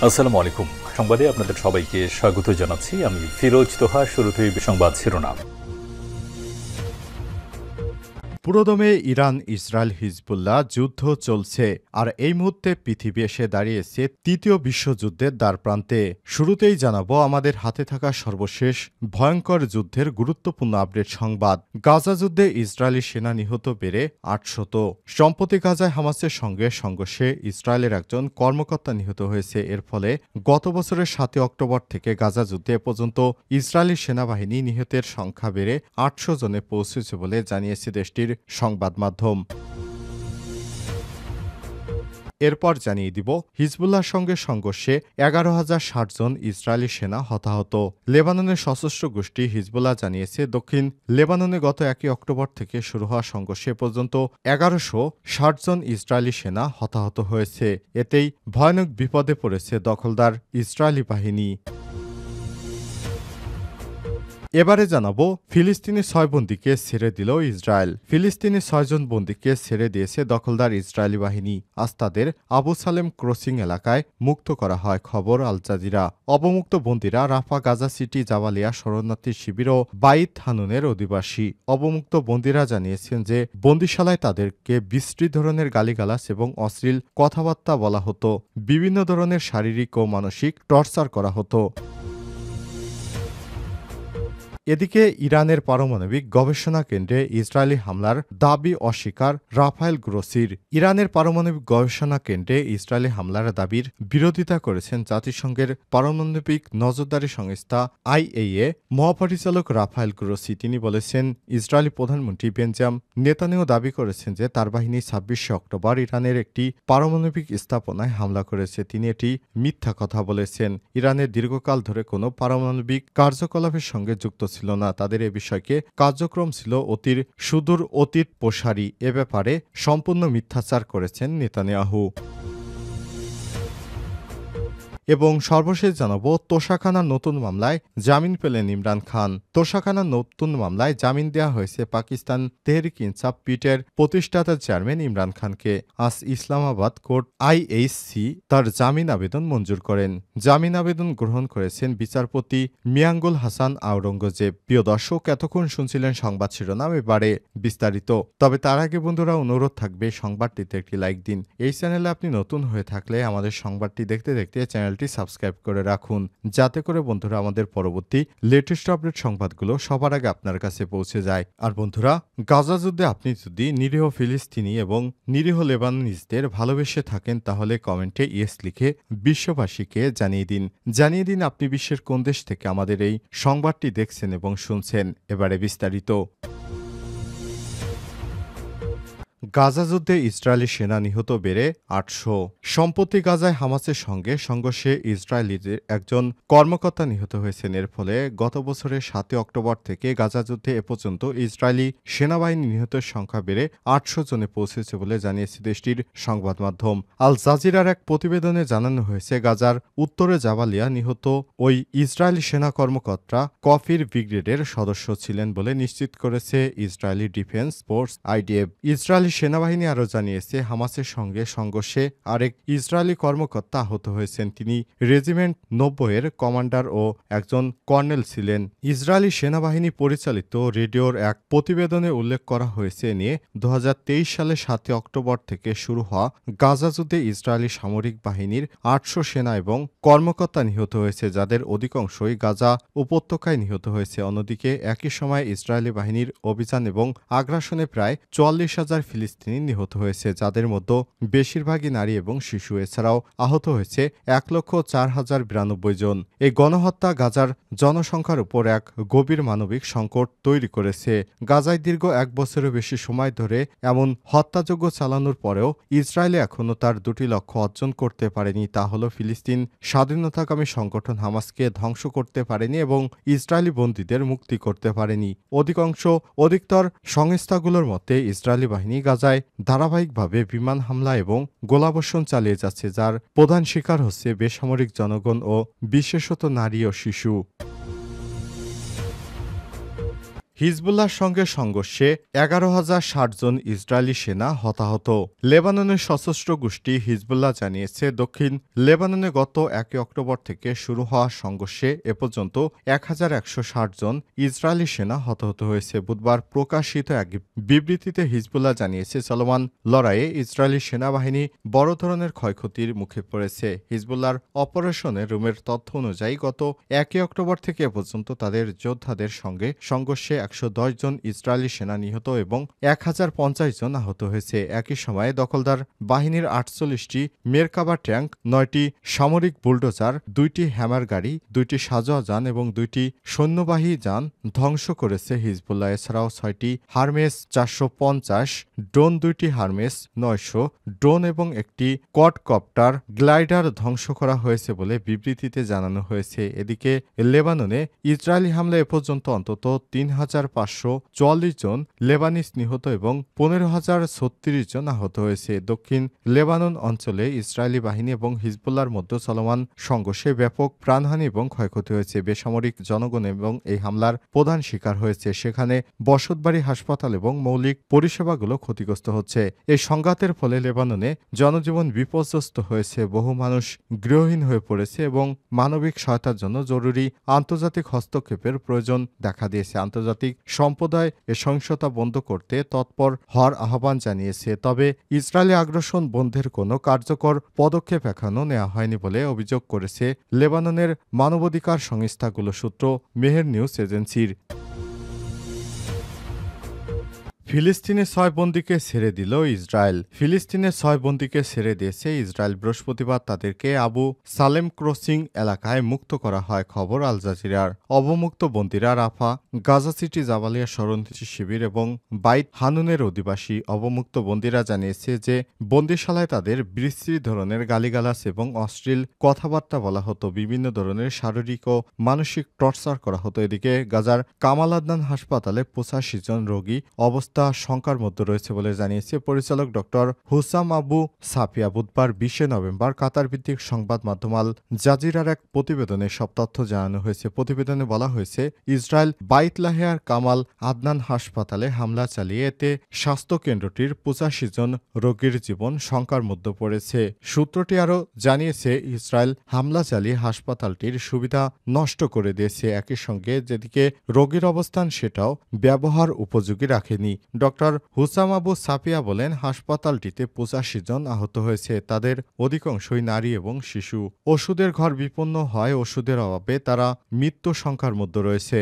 আসসালামু আলাইকুম। সংবাদে আপনাদের সবাইকে স্বাগত জানাচ্ছি। আমি ফিরোজ তোহা। শুরুতেই সংবাদ শিরোনাম। পুরোদমে ইরান, ইসরায়েল, হিজবুল্লাহ যুদ্ধ চলছে। আর এই মুহূর্তে পৃথিবী এসে দাঁড়িয়েছে তৃতীয় বিশ্বযুদ্ধের দ্বারপ্রান্তে। শুরুতেই জানাবো আমাদের হাতে থাকা সর্বশেষ ভয়ঙ্কর যুদ্ধের গুরুত্বপূর্ণ আপডেট সংবাদ। গাজা যুদ্ধে ইসরায়েলি সেনা নিহত বেড়ে ৮০০। সম্প্রতি গাজায় হামাসের সঙ্গে সংঘর্ষে ইসরায়েলের একজন কর্মকর্তা নিহত হয়েছে। এর ফলে গত বছরের ৭ অক্টোবর থেকে গাজা যুদ্ধে এ পর্যন্ত ইসরায়েলি সেনাবাহিনী নিহতের সংখ্যা বেড়ে ৮০০ জনে পৌঁছেছে বলে জানিয়েছে দেশটির সংবাদ মাধ্যম। এরপর জানিয়ে দিব হিজবুল্লাহর সঙ্গে সংঘর্ষে ১১,০৬০ জন ইসরায়েলি সেনা হতাহত। লেবাননের সশস্ত্র গোষ্ঠী হিজবুল্লাহ জানিয়েছে দক্ষিণ লেবাননে গত ১ অক্টোবর থেকে শুরু হওয়া সংঘর্ষে পর্যন্ত ১১৬০ জন ইসরায়েলি সেনা হতাহত হয়েছে। এতেই ভয়ানক বিপদে পড়েছে দখলদার ইসরায়েলি বাহিনী। এবারে জানাবো ফিলিস্তিনি ৬ বন্দীকে ছেড়ে দিল ইসরায়েল। ফিলিস্তিনি ৬ জন বন্দীকে ছেড়ে দিয়েছে দখলদার ইসরায়েলি বাহিনী। আজ তাদের আবু সালেম ক্রসিং এলাকায় মুক্ত করা হয়, খবর আল জাজিরা। অবমুক্ত বন্দীরা রাফা, গাজা সিটি, জাবালিয়া শরণার্থী শিবির ও বাইত হানুনের অধিবাসী। অবমুক্ত বন্দীরা জানিয়েছেন যে বন্দিশালায় তাদেরকে বিশ্রী ধরনের গালিগালাজ এবং অশ্লীল কথাবার্তা বলা হতো। বিভিন্ন ধরনের শারীরিক ও মানসিক টর্চার করা হতো। এদিকে ইরানের পারমাণবিক গবেষণা কেন্দ্রে ইসরায়েলি হামলার দাবি অস্বীকার রাফায়েল গ্রোসির। ইরানের পারমাণবিক গবেষণা কেন্দ্রে ইসরায়েলি হামলার দাবির বিরোধিতা করেছেন জাতিসংঘের পারমাণবিক নজরদারি সংস্থা আইএইএ মহাপরিচালক রাফায়েল গ্রোসি। তিনি বলেছেন, ইসরায়েলি প্রধানমন্ত্রী বেঞ্জামিন নেতানিয়াহু দাবি করেছেন যে তার বাহিনী ২৬শে অক্টোবর ইরানের একটি পারমাণবিক স্থাপনায় হামলা করেছে। তিনি এটি মিথ্যা কথা বলেছেন। ইরানের দীর্ঘকাল ধরে কোনো পারমাণবিক কার্যকলাপের সঙ্গে যুক্ত ছিল না। তাদের এ বিষয়কে কার্যক্রম ছিল অতির সুদূর অতীত প্রসারী। এ ব্যাপারে সম্পূর্ণ মিথ্যাচার করেছেন নেতানিয়াহু। এবং সর্বশেষ জানাবো তোশাখানার নতুন মামলায় জামিন পেলেন ইমরান খান। তোশাখানার নতুন মামলায় জামিন দেওয়া হয়েছে পাকিস্তান তেহরিক ইনসাফ পিটের প্রতিষ্ঠাতা চেয়ারম্যান ইমরান খানকে। আজ ইসলামাবাদ কোর্ট আইএইচসি তার জামিন আবেদন মঞ্জুর করেন। জামিন আবেদন গ্রহণ করেছেন বিচারপতি মিয়াঙ্গুল হাসান আওরঙ্গজেব। প্রিয় দর্শক, এতক্ষণ শুনছিলেন সংবাদ শিরোনাম, এবারে বিস্তারিত। তবে তার আগে বন্ধুরা অনুরোধ থাকবে সংবাদটিতে একটি লাইক দিন। এই চ্যানেলে আপনি নতুন হয়ে থাকলে আমাদের সংবাদটি দেখতে দেখতে চ্যানেলটি সাবস্ক্রাইব করে রাখুন, যাতে করে বন্ধুরা আমাদের পরবর্তী লেটেস্ট আপডেট সংবাদগুলো সবার আগে আপনার কাছে পৌঁছে যায়। আর বন্ধুরা, গাজা যুদ্ধে আপনি যদি নিরীহ ফিলিস্তিনি এবং নিরীহ লেবাননিজদের ভালোবেসে থাকেন তাহলে কমেন্টে ইয়েস লিখে বিশ্ববাসীকে জানিয়ে দিন আপনি বিশ্বের কোন দেশ থেকে আমাদের এই সংবাদটি দেখছেন এবং শুনছেন। এবারে বিস্তারিত। গাজা যুদ্ধে ইসরায়েলি সেনা নিহত বেড়ে ৮০০। সম্প্রতি গাজায় হামাসের সঙ্গে সংঘর্ষে ইসরায়েলিদের একজন কর্মকর্তা নিহত হয়েছেন। এর ফলে গত বছরের ৭ অক্টোবর থেকে গাজা যুদ্ধে এ পর্যন্ত ইসরায়েলি সেনাবাহিনী নিহতের সংখ্যা বেড়ে ৮০০ জনে পৌঁছেছে বলে জানিয়েছে দেশটির সংবাদ মাধ্যম। আল জাজিরার এক প্রতিবেদনে জানানো হয়েছে, গাজার উত্তরে জাবালিয়া নিহত ওই ইসরায়েলি সেনা কর্মকর্তা কফির ব্রিগেডের সদস্য ছিলেন বলে নিশ্চিত করেছে Israeli defence force IDF. Israeli সেনাবাহিনী আরও জানিয়েছে, হামাসের সঙ্গে সংঘর্ষে আরেক ইসরায়েলি কর্মকর্তা আহত হয়েছেন। তিনি রেজিমেন্ট ৯০-এর কমান্ডার ও একজন কর্নেল ছিলেন। ইসরায়েলি সেনাবাহিনী পরিচালিত রেডিওর এক প্রতিবেদনে উল্লেখ করা হয়েছে নিয়ে ২০২৩ সালের ৭ অক্টোবর থেকে শুরু হওয়া গাজা যুদ্ধে ইসরায়েলি সামরিক বাহিনীর ৮০০ সেনা এবং কর্মকর্তা নিহত হয়েছে, যাদের অধিকাংশই গাজা উপত্যকায় নিহত হয়েছে। অন্যদিকে একই সময় ইসরায়েলি বাহিনীর অভিযান এবং আগ্রাসনে প্রায় ৪৪,০০০ ফিলিস্তিনি নিহত হয়েছে, যাদের মধ্যে বেশিরভাগই নারী এবং শিশু। এছাড়াও আহত হয়েছে ১,০৪,০৯২ জন। এই গণহত্যা গাজার জনসংখ্যার উপর এক গভীর মানবিক সংকট তৈরি করেছে। গাজায় দীর্ঘ ১ বছরের বেশি সময় ধরে এমন হত্যাযজ্ঞ চালানোর পরেও ইসরায়েল এখনও তার দুটি লক্ষ্য অর্জন করতে পারেনি। তা হল ফিলিস্তিন স্বাধীনতাকামী সংগঠন হামাসকে ধ্বংস করতে পারেনি এবং ইসরায়েলি বন্দীদের মুক্তি করতে পারেনি। অধিকতর সংস্থাগুলোর মতে ইসরায়েলি বাহিনী গাজায় ধারাবাহিকভাবে বিমান হামলা এবং গোলাবর্ষণ চালিয়ে যাচ্ছে, যার প্রধান শিকার হচ্ছে বেসামরিক জনগণ ও বিশেষত নারী ও শিশু। হিজবুল্লাহর সঙ্গে সংঘর্ষে 11,060 জন ইসরায়েলি সেনা হতাহত। লেবাননের সশস্ত্র গোষ্ঠী হিজবুল্লাহ জানিয়েছে, দক্ষিণ লেবাননে গত 1 অক্টোবর থেকে শুরু হওয়া সংঘর্ষে এ পর্যন্ত 1,160 জন ইসরায়েলি সেনা হতাহত হয়েছে। বুধবার প্রকাশিত এক বিবৃতিতে হিজবুল্লাহ জানিয়েছে, চলমান লড়াইয়ে ইসরায়েলি সেনাবাহিনী বড় ধরনের ক্ষয়ক্ষতির মুখে পড়েছে। হিজবুল্লাহর অপারেশনের রুমের তথ্য অনুযায়ী গত 1 অক্টোবর থেকে এ পর্যন্ত তাদের যোদ্ধাদের সঙ্গে সংঘর্ষে 110 জন ইসরায়েলি সেনা নিহত এবং 1050 জন আহত হয়েছে। একই সময়ে দখলদার বাহিনীর 48টি মেরকাবা ট্যাঙ্ক, 9টি সামরিক বুলডোজার, 2টি হ্যামার গাড়ি, 2টি সাঁজোয়া যান এবং 2টি সৈন্যবাহী যান ধ্বংস করেছে হিজবুল্লাহ। এছাড়াও 6টি হারমেস 450, ড্রোন, 2টি হারমেস 900 ড্রোন এবং একটি কোয়াডকপ্টার গ্লাইডার ধ্বংস করা হয়েছে বলে বিবৃতিতে জানানো হয়েছে। এদিকে লেবাননে ইসরায়েলি হামলা এ পর্যন্ত অন্তত 3,544 জন লেবানিজ নিহত এবং 15,036 জন আহত হয়েছে। দক্ষিণ লেবানন অঞ্চলে ইসরায়েলি বাহিনী এবং হিজবুল্লাহর মধ্যে চলমান সংঘর্ষে ব্যাপক প্রাণহানি এবং ক্ষয়ক্ষতি হয়েছে। বেসামরিক জনগণ এবং এই হামলার প্রধান শিকার হয়েছে। সেখানে বসতবাড়ি, হাসপাতাল এবং মৌলিক পরিষেবাগুলো ক্ষতিগ্রস্ত হচ্ছে। এই সংঘাতের ফলে লেবাননে জনজীবন বিপর্যস্ত হয়েছে, বহু মানুষ গৃহহীন হয়ে পড়েছে এবং মানবিক সহায়তার জন্য জরুরি আন্তর্জাতিক হস্তক্ষেপের প্রয়োজন দেখা দিয়েছে। আন্তর্জাতিক সম্প্রদায় এ সহিংসতা বন্ধ করতে তৎপর হওয়ার আহ্বান জানিয়েছে। তবে ইসরায়েলি আগ্রাসন বন্ধের কোনো কার্যকর পদক্ষেপ এখনও নেওয়া হয়নি বলে অভিযোগ করেছে লেবাননের মানবাধিকার সংস্থাগুলো, সূত্র মেহের নিউজ এজেন্সির। ফিলিস্তিনে 6 বন্দীকে ছেড়ে দিল ইসরায়েল। ফিলিস্তিনে 6 বন্দীকে ছেড়ে দিয়েছে ইসরায়েল। বৃহস্পতিবার তাদেরকে আবু সালেম ক্রসিং এলাকায় মুক্ত করা হয়, খবর আল জাজিরার। অবমুক্ত বন্দীরা রাফা, গাজা সিটি, জাবালিয়া শরণার্থী শিবির এবং বাইত হানুনের অধিবাসী। অবমুক্ত বন্দীরা জানিয়েছে যে বন্দিশালায় তাদের বিস্তৃত ধরনের গালিগালাজ এবং অশ্লীল কথাবার্তা বলা হতো, বিভিন্ন ধরনের শারীরিক ও মানসিক টর্চার করা হতো। এদিকে গাজার কামাল আদনান হাসপাতালে 85 জন রোগী অবস্থা শঙ্কার মধ্যে রয়েছে বলে জানিয়েছে পরিচালক ডক্টর হুসাম আবু সাফিয়া। বুধবার 20 নভেম্বর কাতার ভিত্তিক সংবাদ মাধ্যম আল জাজিরার এক প্রতিবেদনে সব তথ্য জানানো হয়েছে। প্রতিবেদনে বলা হয়েছে, ইসরায়েল বাইত লাহিয়ার কামাল আদনান হাসপাতালে হামলা চালিয়ে এতে স্বাস্থ্যকেন্দ্রটির 85 জন রোগীর জীবন শঙ্কার মধ্যে পড়েছে। সূত্রটি আরও জানিয়েছে, ইসরায়েল হামলা চালিয়ে হাসপাতালটির সুবিধা নষ্ট করে দিয়েছে। একই সঙ্গে যেদিকে রোগীর অবস্থান সেটাও ব্যবহার উপযোগী রাখেনি। ডক্টর হুসাম আবু সাফিয়া বলেন, হাসপাতালটিতে 85 জন আহত হয়েছে, তাদের অধিকাংশই নারী এবং শিশু। ওষুধের ঘর বিপন্ন হয়, ওষুধের অভাবে তারা মৃত্যু সংখ্যার মধ্যে রয়েছে।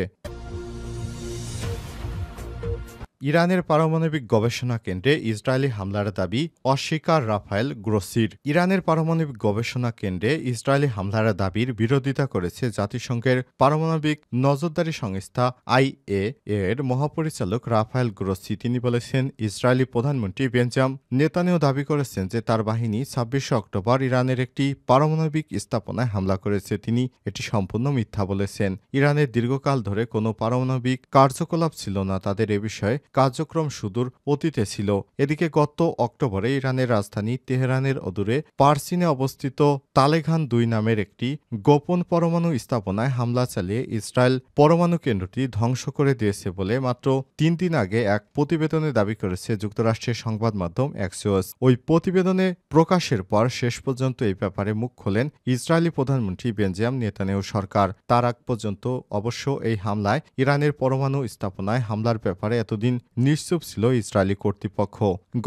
ইরানের পারমাণবিক গবেষণা কেন্দ্রে ইসরায়েলি হামলার দাবি অস্বীকার রাফায়েল গ্রোসির। ইরানের পারমাণবিক গবেষণা কেন্দ্রে ইসরায়েলি হামলার দাবির বিরোধিতা করেছে জাতিসংঘের পারমাণবিক নজরদারি সংস্থা আইএএ এর মহাপরিচালক রাফায়েল গ্রোসি। তিনি বলেছেন, ইসরায়েলি প্রধানমন্ত্রী বেঞ্জামিন নেতানিয়াহু দাবি করেছেন যে তার বাহিনী 26 অক্টোবর ইরানের একটি পারমাণবিক স্থাপনায় হামলা করেছে। তিনি এটি সম্পূর্ণ মিথ্যা বলেছেন। ইরানের দীর্ঘকাল ধরে কোনো পারমাণবিক কার্যকলাপ ছিল না, তাদের এ বিষয়ে কার্যক্রম সুদূর অতীতে ছিল। এদিকে গত অক্টোবরে ইরানের রাজধানী তেহরানের অদূরে পারসিনে অবস্থিত তালেঘান 2 নামের একটি গোপন পরমাণু স্থাপনায় হামলা চালিয়ে ইসরায়েল পরমাণু কেন্দ্রটি ধ্বংস করে দিয়েছে বলে মাত্র 3 দিন আগে এক প্রতিবেদনে দাবি করেছে যুক্তরাষ্ট্রের সংবাদ মাধ্যম অ্যাক্সিওস। ওই প্রতিবেদনে প্রকাশের পর শেষ পর্যন্ত এই ব্যাপারে মুখ খোলেন ইসরায়েলি প্রধানমন্ত্রী বেঞ্জামিন নেতানিয়াহু সরকার। তার আগ পর্যন্ত অবশ্য এই হামলায় ইরানের পরমাণু স্থাপনায় হামলার ব্যাপারে এতদিন নিশ্চুপ ছিল ইসরায়েলি কর্তৃপক্ষ।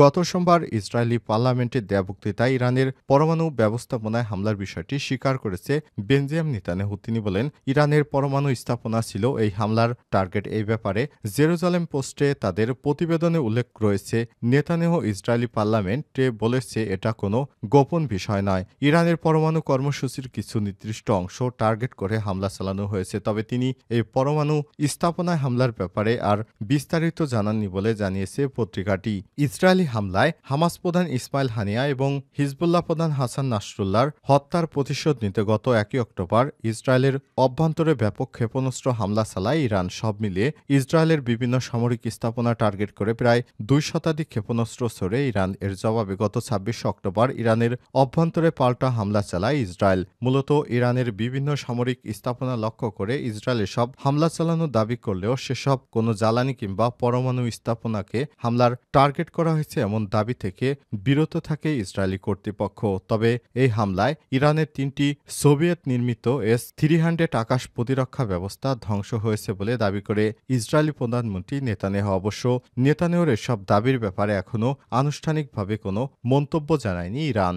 গত সোমবার ইসরায়েলি পার্লামেন্টের দেয়া বক্তৃতায় ইরানের পরমাণু ব্যবস্থাপনায় হামলার বিষয়টি স্বীকার করেছে বেঞ্জামিন নেতানিয়াহু। তিনি বলেন, ইরানের পরমাণু স্থাপনা ছিল এই হামলার টার্গেট। এই ব্যাপারে জেরুজালেম পোস্টে তাদের প্রতিবেদনে উল্লেখ রয়েছে। নেতানিয়াহু ইসরায়েলি পার্লামেন্টে বলেছে, এটা কোনো গোপন বিষয় নয়। ইরানের পরমাণু কর্মসূচির কিছু নির্দিষ্ট অংশ টার্গেট করে হামলা চালানো হয়েছে। তবে তিনি এই পরমাণু স্থাপনায় হামলার ব্যাপারে আর বিস্তারিত জানান জানাননি বলে জানিয়েছে পত্রিকাটি। ইসরায়েলি হামলায় হামাস প্রধান ইসমাইল হানিয়া এবং হিজবুল্লাহ প্রধান হাসান নাসরুল্লাহর হত্যার প্রতিশোধ নিতে গত 1 অক্টোবর ইসরায়েলের অভ্যন্তরে ব্যাপক ক্ষেপণাস্ত্র হামলা চালায় ইরান। সব মিলিয়ে ইসরায়েলের বিভিন্ন সামরিক স্থাপনা টার্গেট করে প্রায় 2 শতাধিক ক্ষেপণাস্ত্র ছড়ে ইরান। এর জবাবে গত 26 অক্টোবর ইরানের অভ্যন্তরে পাল্টা হামলা চালায় ইসরায়েল। মূলত ইরানের বিভিন্ন সামরিক স্থাপনা লক্ষ্য করে ইসরায়েল এসব হামলা চালানোর দাবি করলেও সেসব কোনো জ্বালানি কিংবা পরমাণু স্থাপনাকে হামলার টার্গেট করা হয়েছে এমন দাবি থেকে বিরত থাকে ইসরায়েলি কর্তৃপক্ষ। তবে এই হামলায় ইরানের 3টি সোভিয়েত নির্মিত S-300 আকাশ প্রতিরক্ষা ব্যবস্থা ধ্বংস হয়েছে বলে দাবি করে ইসরায়েলি প্রধানমন্ত্রী নেতানিয়াহু। অবশ্য নেতানিয়াহুর এসব দাবির ব্যাপারে এখনও আনুষ্ঠানিকভাবে কোনো মন্তব্য জানায়নি ইরান।